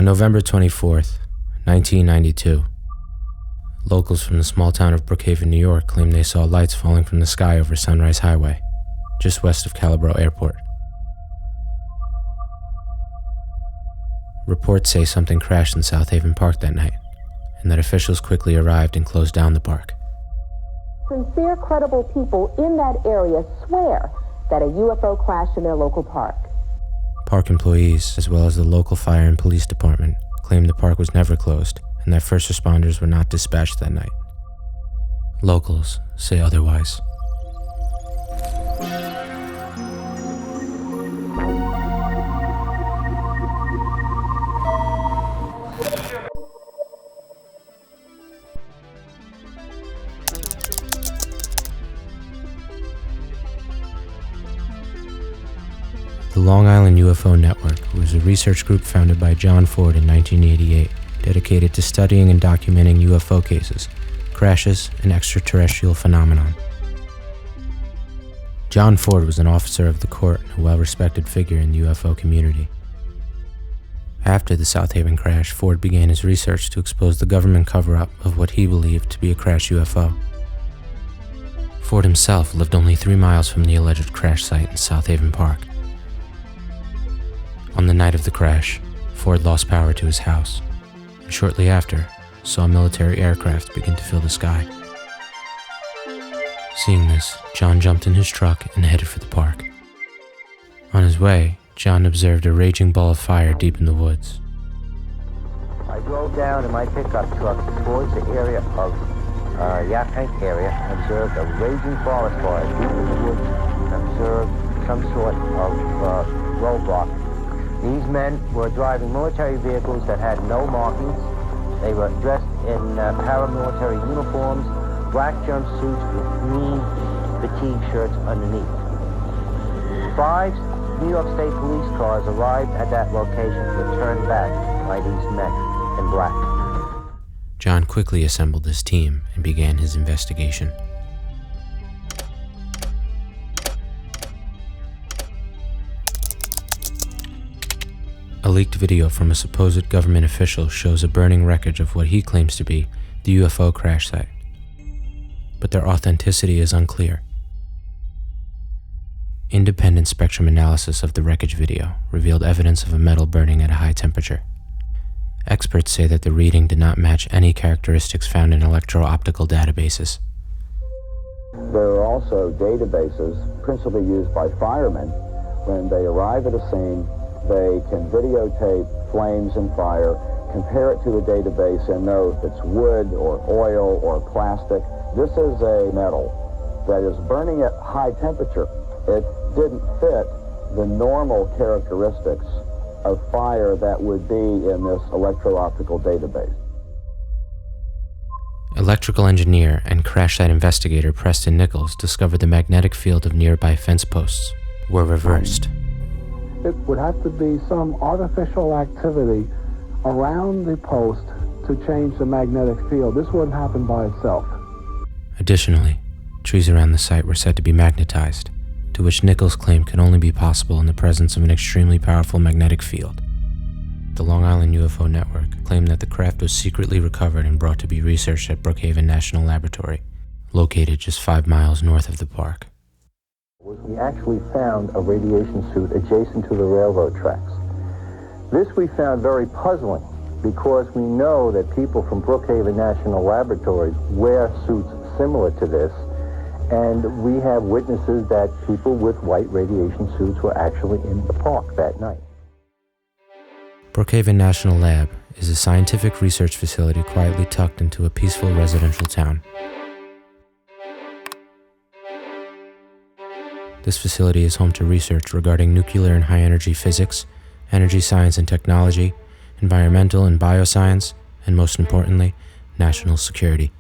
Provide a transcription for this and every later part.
On November 24th, 1992, locals from the small town of Brookhaven, New York claimed they saw lights falling from the sky over Sunrise Highway, just west of Calabro Airport. Reports say something crashed in South Haven Park that night, and that officials quickly arrived and closed down the park. Sincere, credible people in that area swear that a UFO crashed in their local park. Park employees, as well as the local fire and police department, claimed the park was never closed and that first responders were not dispatched that night. Locals say otherwise. The Long Island UFO Network was a research group founded by John Ford in 1988, dedicated to studying and documenting UFO cases, crashes, and extraterrestrial phenomenon. John Ford was an officer of the court and a well-respected figure in the UFO community. After the South Haven crash, Ford began his research to expose the government cover-up of what he believed to be a crashed UFO. Ford himself lived only 3 miles from the alleged crash site in South Haven Park. On the night of the crash, Ford lost power to his house, and shortly after, saw military aircraft begin to fill the sky. Seeing this, John jumped in his truck and headed for the park. On his way, John observed a raging ball of fire deep in the woods. I drove down in my pickup truck towards the area of Yaphank area and observed a raging forest fire deep in the woods and observed some sort of roadblock. These men were driving military vehicles that had no markings. They were dressed in paramilitary uniforms, black jumpsuits with green fatigue shirts underneath. 5 New York State police cars arrived at that location were turned back by these men in black. John quickly assembled his team and began his investigation. A leaked video from a supposed government official shows a burning wreckage of what he claims to be the UFO crash site, but their authenticity is unclear. Independent spectrum analysis of the wreckage video revealed evidence of a metal burning at a high temperature. Experts say that the reading did not match any characteristics found in electro-optical databases. There are also databases principally used by firemen. When they arrive at a scene, they can videotape flames and fire, compare it to a database, and know if it's wood or oil or plastic. This is a metal that is burning at high temperature. It didn't fit the normal characteristics of fire that would be in this electro-optical database. Electrical engineer and crash site investigator Preston Nichols discovered the magnetic field of nearby fence posts were reversed. It would have to be some artificial activity around the post to change the magnetic field. This wouldn't happen by itself. Additionally, trees around the site were said to be magnetized, to which Nichols claimed could only be possible in the presence of an extremely powerful magnetic field. The Long Island UFO Network claimed that the craft was secretly recovered and brought to be researched at Brookhaven National Laboratory, located just 5 miles north of the park. We actually found a radiation suit adjacent to the railroad tracks. This we found very puzzling because we know that people from Brookhaven National Laboratory wear suits similar to this, and we have witnesses that people with white radiation suits were actually in the park that night. Brookhaven National Lab is a scientific research facility quietly tucked into a peaceful residential town. This facility is home to research regarding nuclear and high-energy physics, energy science and technology, environmental and bioscience, and most importantly, national security.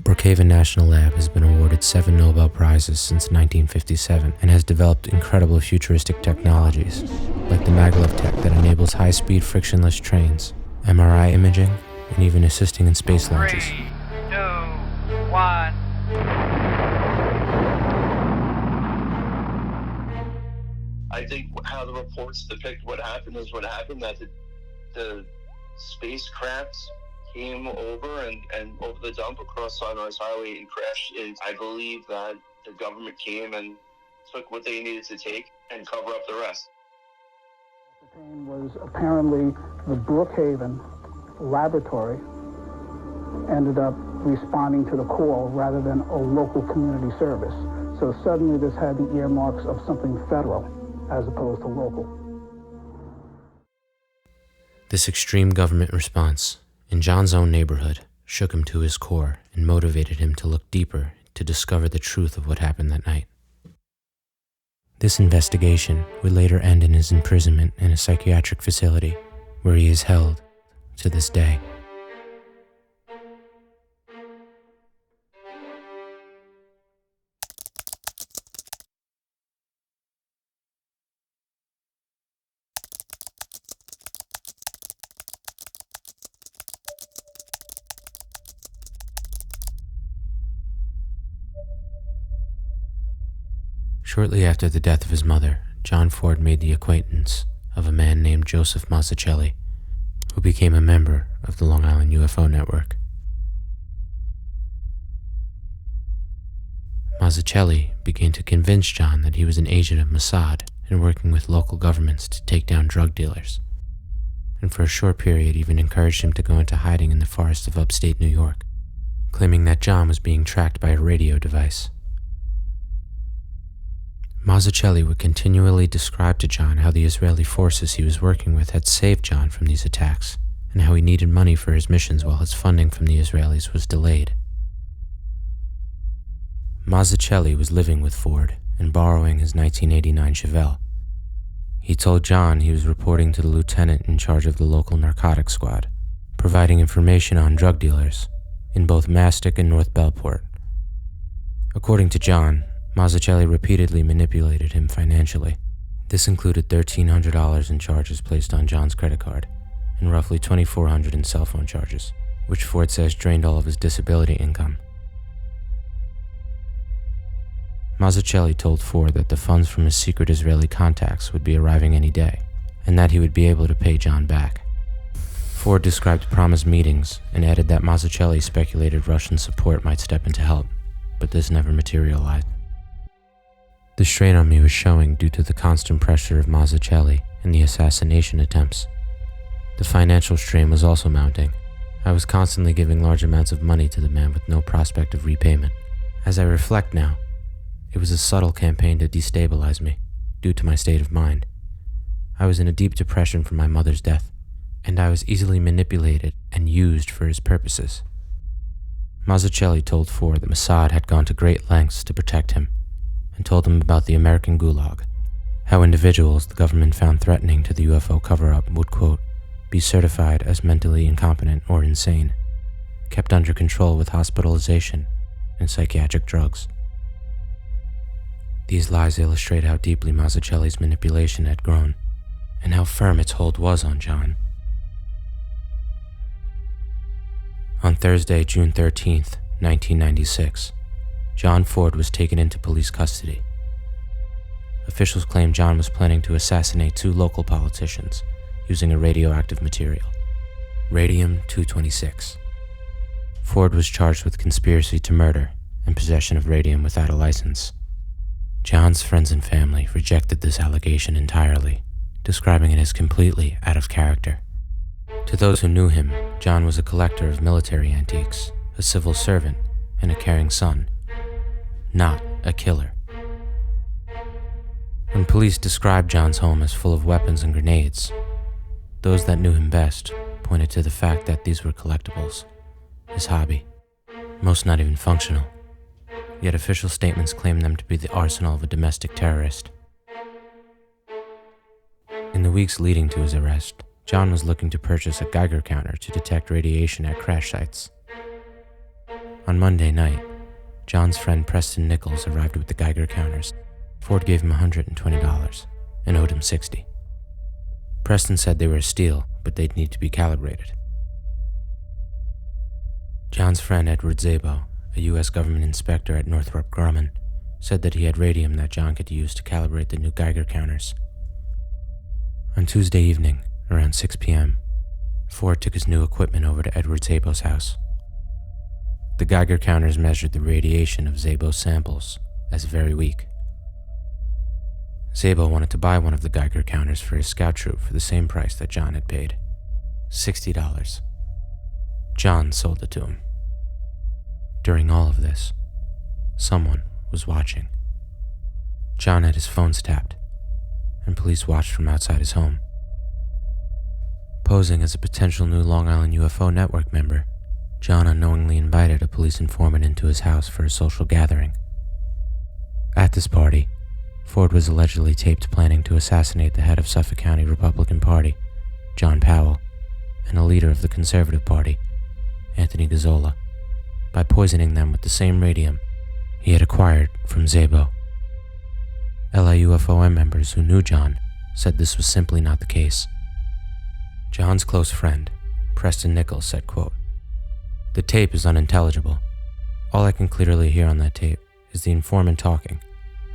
Brookhaven National Lab has been awarded 7 Nobel Prizes since 1957 and has developed incredible futuristic technologies, like the maglev tech that enables high-speed frictionless trains, MRI imaging, and even assisting in space launches. 3, 2, 1. I think how the reports depict what happened is what happened, that the spacecrafts came over and over the dump across Sunrise Highway and crashed. And I believe that the government came and took what they needed to take and cover up the rest. Was apparently the Brookhaven laboratory ended up responding to the call rather than a local community service. So suddenly this had the earmarks of something federal as opposed to local. This extreme government response in John's own neighborhood shook him to his core and motivated him to look deeper to discover the truth of what happened that night. This investigation would later end in his imprisonment in a psychiatric facility where he is held to this day. Shortly after the death of his mother, John Ford made the acquaintance of a man named Joseph Mazzucchelli, who became a member of the Long Island UFO Network. Mazzucchelli began to convince John that he was an agent of Mossad and working with local governments to take down drug dealers, and for a short period even encouraged him to go into hiding in the forests of upstate New York, claiming that John was being tracked by a radio device. Mazzucchelli would continually describe to John how the Israeli forces he was working with had saved John from these attacks, and how he needed money for his missions while his funding from the Israelis was delayed. Mazzucchelli was living with Ford and borrowing his 1989 Chevelle. He told John he was reporting to the lieutenant in charge of the local narcotics squad, providing information on drug dealers in both Mastic and North Bellport. According to John, Mazzucchelli repeatedly manipulated him financially. This included $1,300 in charges placed on John's credit card and roughly $2,400 in cell phone charges, which Ford says drained all of his disability income. Mazzucchelli told Ford that the funds from his secret Israeli contacts would be arriving any day, and that he would be able to pay John back. Ford described promised meetings and added that Mazzucchelli speculated Russian support might step in to help, but this never materialized. The strain on me was showing due to the constant pressure of Mazzucchelli and the assassination attempts. The financial strain was also mounting. I was constantly giving large amounts of money to the man with no prospect of repayment. As I reflect now, it was a subtle campaign to destabilize me, due to my state of mind. I was in a deep depression from my mother's death, and I was easily manipulated and used for his purposes. Mazzucchelli told Ford that Mossad had gone to great lengths to protect him, and told him about the American Gulag, how individuals the government found threatening to the UFO cover-up would, quote, be certified as mentally incompetent or insane, kept under control with hospitalization and psychiatric drugs. These lies illustrate how deeply Mazzucchelli's manipulation had grown, and how firm its hold was on John. On Thursday, June 13th, 1996, John Ford was taken into police custody. Officials claimed John was planning to assassinate 2 local politicians using a radioactive material, radium-226. Ford was charged with conspiracy to murder and possession of radium without a license. John's friends and family rejected this allegation entirely, describing it as completely out of character. To those who knew him, John was a collector of military antiques, a civil servant, and a caring son, not a killer. When police described John's home as full of weapons and grenades, those that knew him best pointed to the fact that these were collectibles, his hobby, most not even functional. Yet official statements claim them to be the arsenal of a domestic terrorist. In the weeks leading to his arrest, John was looking to purchase a Geiger counter to detect radiation at crash sites. On Monday night, John's friend Preston Nichols arrived with the Geiger counters. Ford gave him $120 and owed him $60. Preston said they were a steal, but they'd need to be calibrated. John's friend Edward Szabo, a U.S. government inspector at Northrop Grumman, said that he had radium that John could use to calibrate the new Geiger counters On Tuesday evening, around 6 p.m., Ford took his new equipment over to Edward Szabo's house. The Geiger counters measured the radiation of Szabo's samples as very weak. Szabo wanted to buy one of the Geiger counters for his scout troop for the same price that John had paid, $60. John sold it to him. During all of this, someone was watching. John had his phones tapped, and police watched from outside his home. Posing as a potential new Long Island UFO Network member, John unknowingly invited a police informant into his house for a social gathering. At this party, Ford was allegedly taped planning to assassinate the head of Suffolk County Republican Party, John Powell, and a leader of the Conservative Party, Anthony Gazzola, by poisoning them with the same radium he had acquired from Szabo. LIUFOM members who knew John said this was simply not the case. John's close friend, Preston Nichols, said, quote, "The tape is unintelligible. All I can clearly hear on that tape is the informant talking,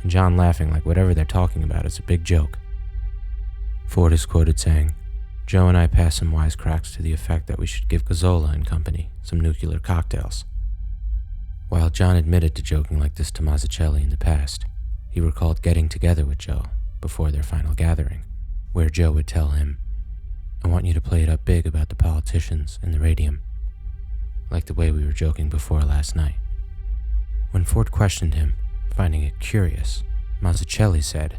and John laughing like whatever they're talking about is a big joke." Ford is quoted saying, "Joe and I passed some wisecracks to the effect that we should give Gazzola and company some nuclear cocktails." While John admitted to joking like this to Mazzucchelli in the past, he recalled getting together with Joe before their final gathering, where Joe would tell him, "I want you to play it up big about the politicians and the radium, like the way we were joking before last night." When Ford questioned him, finding it curious, Mazzucchelli said,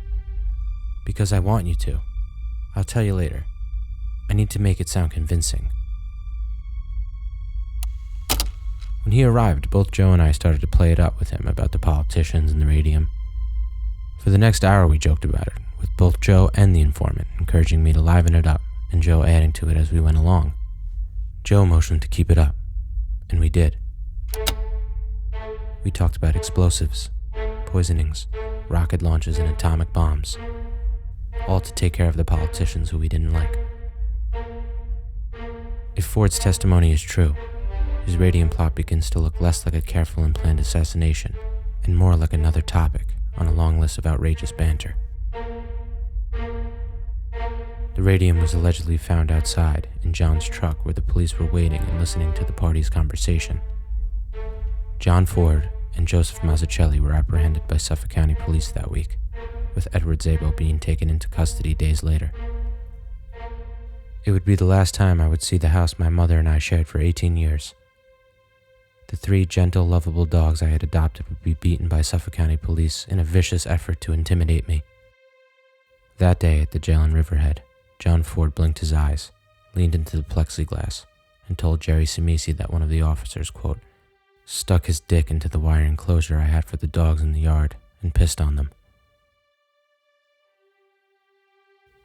"Because I want you to. I'll tell you later. I need to make it sound convincing." When he arrived, both Joe and I started to play it up with him about the politicians and the radium. For the next hour we joked about it, with both Joe and the informant encouraging me to liven it up, and Joe adding to it as we went along. Joe motioned to keep it up, and we did. We talked about explosives, poisonings, rocket launches, and atomic bombs, all to take care of the politicians who we didn't like. If Ford's testimony is true, his radium plot begins to look less like a careful and planned assassination, and more like another topic on a long list of outrageous banter. The radium was allegedly found outside in John's truck where the police were waiting and listening to the party's conversation. John Ford and Joseph Mazzucchelli were apprehended by Suffolk County Police that week, with Edward Szabo being taken into custody days later. It would be the last time I would see the house my mother and I shared for 18 years. The 3 gentle, lovable dogs I had adopted would be beaten by Suffolk County Police in a vicious effort to intimidate me. That day at the jail in Riverhead, John Ford blinked his eyes, leaned into the plexiglass, and told Jerry Simisi that one of the officers, quote, "stuck his dick into the wire enclosure I had for the dogs in the yard and pissed on them."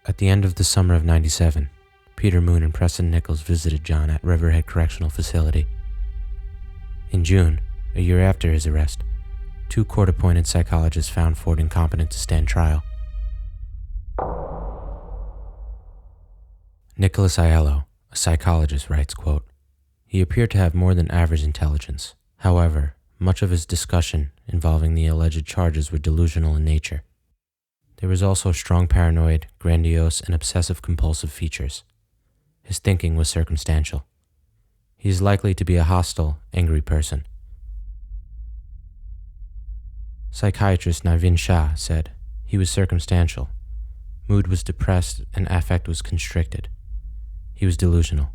At the end of the summer of '97, Peter Moon and Preston Nichols visited John at Riverhead Correctional Facility. In June, a year after his arrest, 2 court-appointed psychologists found Ford incompetent to stand trial. Nicholas Aiello, a psychologist, writes, quote, "He appeared to have more than average intelligence. However, much of his discussion involving the alleged charges were delusional in nature. There was also strong paranoid, grandiose, and obsessive-compulsive features. His thinking was circumstantial. He is likely to be a hostile, angry person." Psychiatrist Navin Shah said, "He was circumstantial. Mood was depressed and affect was constricted. He was delusional.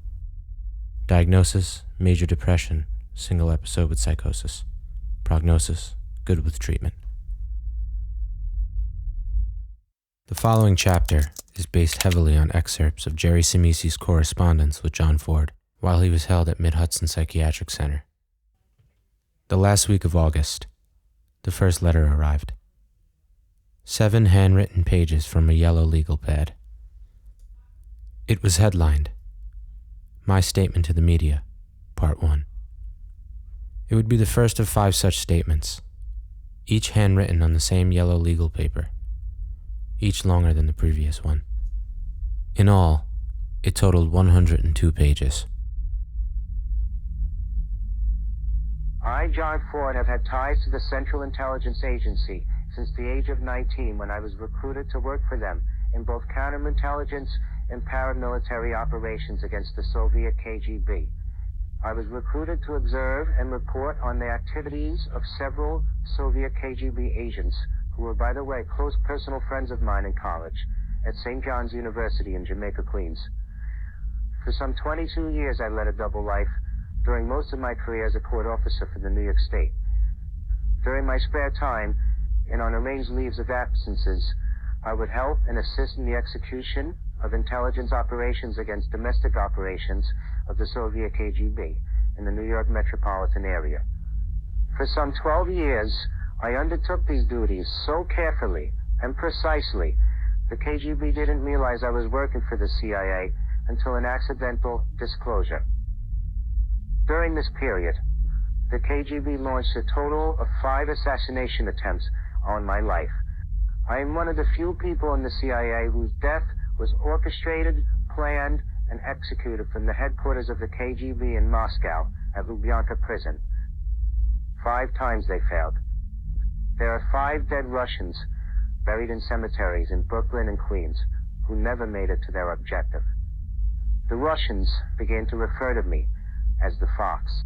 Diagnosis, major depression, single episode with psychosis. Prognosis, good with treatment." The following chapter is based heavily on excerpts of Jerry Simisi's correspondence with John Ford while he was held at Mid-Hudson Psychiatric Center. The last week of August, the first letter arrived. 7 handwritten pages from a yellow legal pad. It was headlined, "My Statement to the Media, Part 1. It would be the first of 5 such statements, each handwritten on the same yellow legal paper, each longer than the previous one. In all, it totaled 102 pages. I, John Ford, have had ties to the Central Intelligence Agency since the age of 19 when I was recruited to work for them in both counterintelligence and paramilitary operations against the Soviet KGB. I was recruited to observe and report on the activities of several Soviet KGB agents who were, by the way, close personal friends of mine in college at St. John's University in Jamaica, Queens. For some 22 years, I led a double life, during most of my career as a court officer for the New York State. During my spare time, and on arranged leaves of absences, I would help and assist in the execution of intelligence operations against domestic operations of the Soviet KGB in the New York metropolitan area. For some 12 years, I undertook these duties so carefully and precisely, the KGB didn't realize I was working for the CIA until an accidental disclosure. During this period, the KGB launched a total of 5 assassination attempts on my life. I am one of the few people in the CIA whose death was orchestrated, planned, and executed from the headquarters of the KGB in Moscow at Lubyanka prison. 5 times they failed. There are 5 dead Russians buried in cemeteries in Brooklyn and Queens who never made it to their objective. The Russians began to refer to me as the Fox.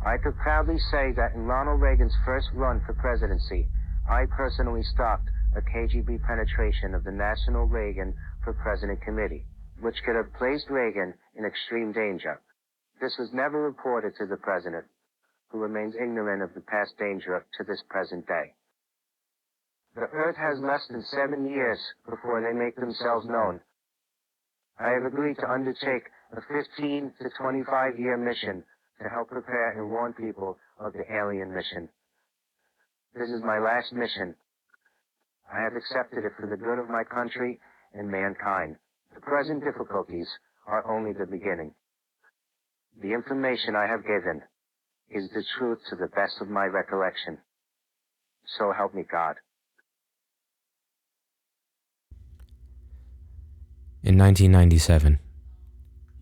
I could proudly say that in Ronald Reagan's first run for presidency, I personally stopped a KGB penetration of the National Reagan for President Committee, which could have placed Reagan in extreme danger. This was never reported to the president, who remains ignorant of the past danger to this present day. The Earth has less than 7 years before they make themselves known. I have agreed to undertake a 15 to 25-year mission to help prepare and warn people of the alien mission. This is my last mission. I have accepted it for the good of my country and mankind. The present difficulties are only the beginning. The information I have given is the truth to the best of my recollection. So help me God. In 1997,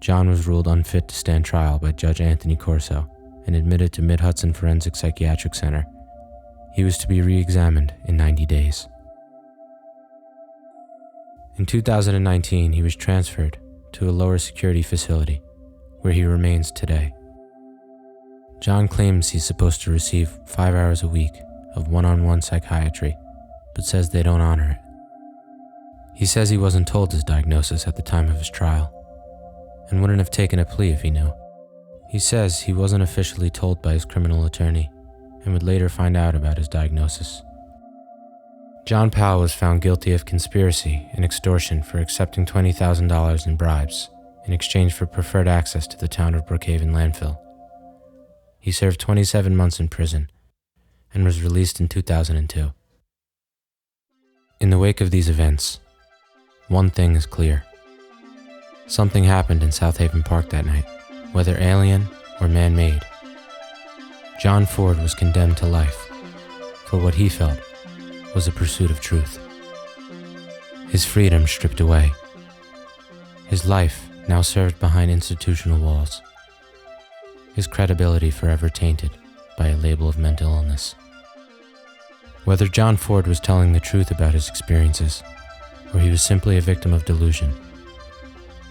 John was ruled unfit to stand trial by Judge Anthony Corso and admitted to Mid-Hudson Forensic Psychiatric Center. He was to be re-examined in 90 days. In 2019, he was transferred to a lower security facility, where he remains today. John claims he's supposed to receive 5 hours a week of one-on-one psychiatry, but says they don't honor it. He says he wasn't told his diagnosis at the time of his trial, and wouldn't have taken a plea if he knew. He says he wasn't officially told by his criminal attorney, and would later find out about his diagnosis. John Powell was found guilty of conspiracy and extortion for accepting $20,000 in bribes in exchange for preferred access to the town of Brookhaven landfill. He served 27 months in prison and was released in 2002. In the wake of these events, one thing is clear. Something happened in South Haven Park that night, whether alien or man-made. John Ford was condemned to life for what he felt was a pursuit of truth. His freedom stripped away. His life now served behind institutional walls. His credibility forever tainted by a label of mental illness. Whether John Ford was telling the truth about his experiences, or he was simply a victim of delusion,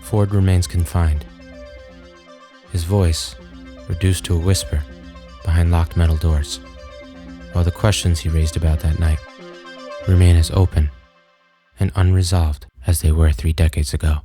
Ford remains confined. His voice reduced to a whisper behind locked metal doors, while the questions he raised about that night remain as open and unresolved as they were 3 decades ago.